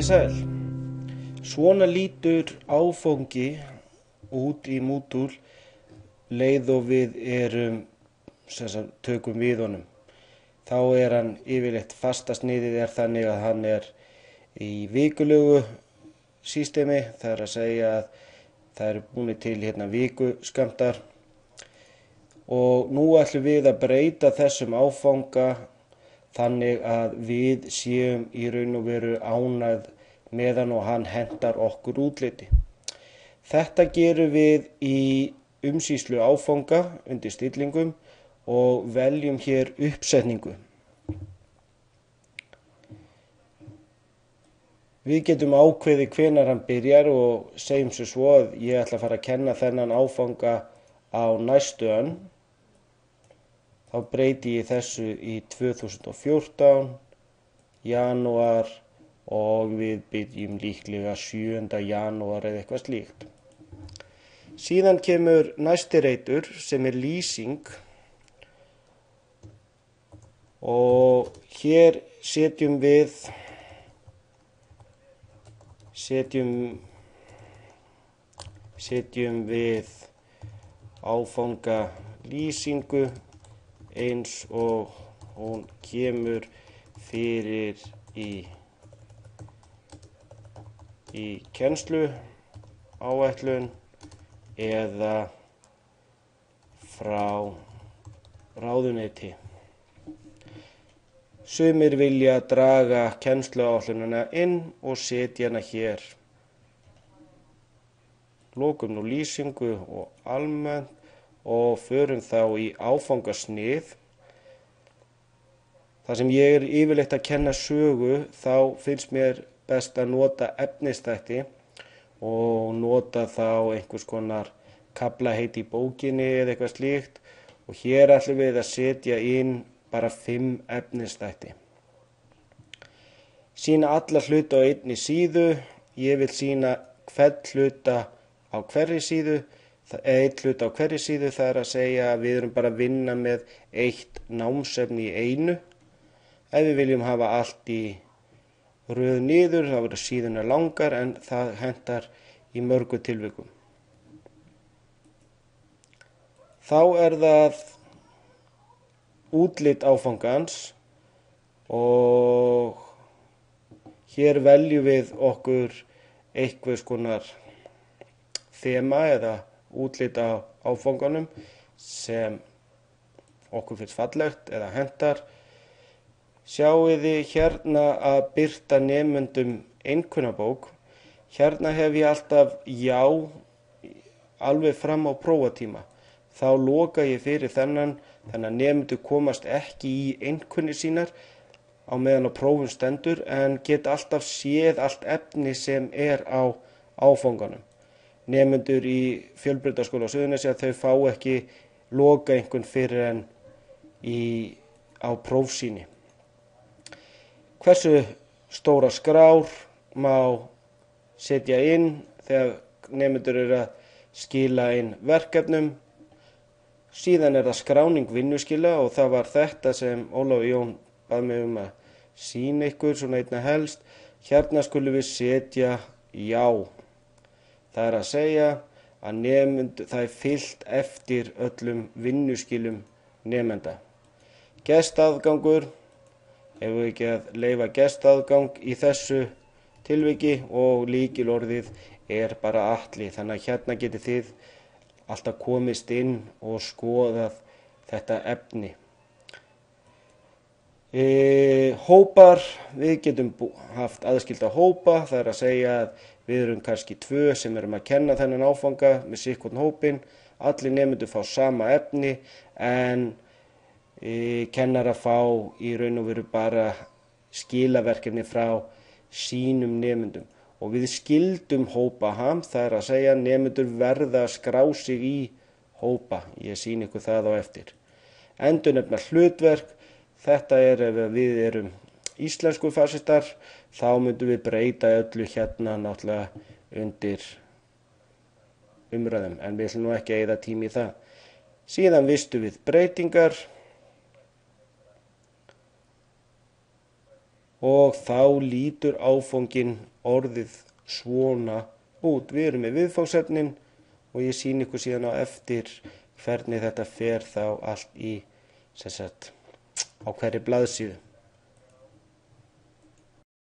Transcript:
Komið sæl. Svona lítur áfangi út í Moodle leið og við tökum við honum. Þá hann yfirleitt fasta sniðið þannig að hann í vikulegu systemi, það að segja að það eru búnir til vikuskammtar. Og nú ætlum við að breyta þessum áfanga þannig að við séum í raun og veru ánægð með hann og hann hentar okkur útliti. Þetta gerum við í umsýslu áfanga undir stillingum og veljum hér uppsetningu. Við getum ákveðið hvenær hann byrjar og segjum svo að ég ætla að fara að kenna þennan áfanga á næstu önn. Þá breyti ég þessu í 2014, janúar og við byrjum líklega 7. janúar eða eitthvað slíkt. Síðan kemur næsti reitur sem lýsing og hér setjum við áfanga lýsingu eins og hún kemur fyrir í kennslu áætlun eða frá ráðuneyti. Sumir vilja draga kennsluáætlunina inn og setja hana hér. Lokum nú lýsingu og almennt og förum þá í áfangasnið. Þar sem ég yfirleitt að kenna sögu, þá finnst mér best að nota efnisþætti og nota þá einhvers konar kaflaheiti í bókinni eða eitthvað slíkt. Og hér ætlum við að setja inn bara 5 efnisþætti. Sýna alla hluta á einni síðu. Ég vil sýna hvern hluta á hverri síðu. Einn hluta á hverri síðu, það að segja að við erum bara að vinna með eitt námsefni í einu. Ef við viljum hafa allt í röð niður, þá verður síðuna langar en það hentar í mörgu tilvikum. Þá það útlit áfangans og hér veljum við okkur einhvers konar þema eða útlit á áfanganum sem okkur finnst fallegt eða hentar. Sjáið þið hérna að birta nemendum einkunnabók. Hérna hef ég alltaf já alveg fram á prófatíma. Þá loka ég fyrir þennan, þannig að nemendur komast ekki í einkunnir sínar á meðan á prófum stendur en geta alltaf séð allt efni sem á áfanganum. Nemendur í Fjölbrautaskóla á Suðurnesja, þau fá ekki loka einhvern fyrir en á prófsýni. Hversu stóra skrár má setja inn þegar nemendur að skila inn verkefnum. Síðan það skráning vinnuskila og það var þetta sem Ólafur Jón bað mig að sýna ykkur svona einna helst. Hérna skulum við setja já. Það að segja að það fylgt eftir öllum vinnuskilum nemenda. Gestaðgangur, ef við ekki að leyfa gestaðgang í þessu tilviki og lykilorðið bara Atli. Þannig að hérna getið þið alltaf komist inn og skoðað þetta efni. Hópar, við getum haft aðskilda hópa, það að segja að við erum kannski 2 sem erum að kenna þennan áfanga með sitthvorn hópinn. Allir nemendur fá sama efni en kennarar fá í raun og veru bara skilaverkefni frá sínum nemendum. Og við skildum hópa ham, það að segja nemendur verða að skrá sig í hópa. Ég sýni ykkur það á eftir. Endurnefna hlutverk, þetta ef við erum íslensku fasistar, þá myndum við breyta öllu hérna náttúrulega undir umræðum, en við ætlum nú ekki að eyða tíma í það. Síðan vistum við breytingar og þá lítur áfanginn orðið svona út. Við erum með viðfangsefnin og ég sýni ykkur síðan á eftir hvernig þetta fer þá allt í á hverri blaðsíðu.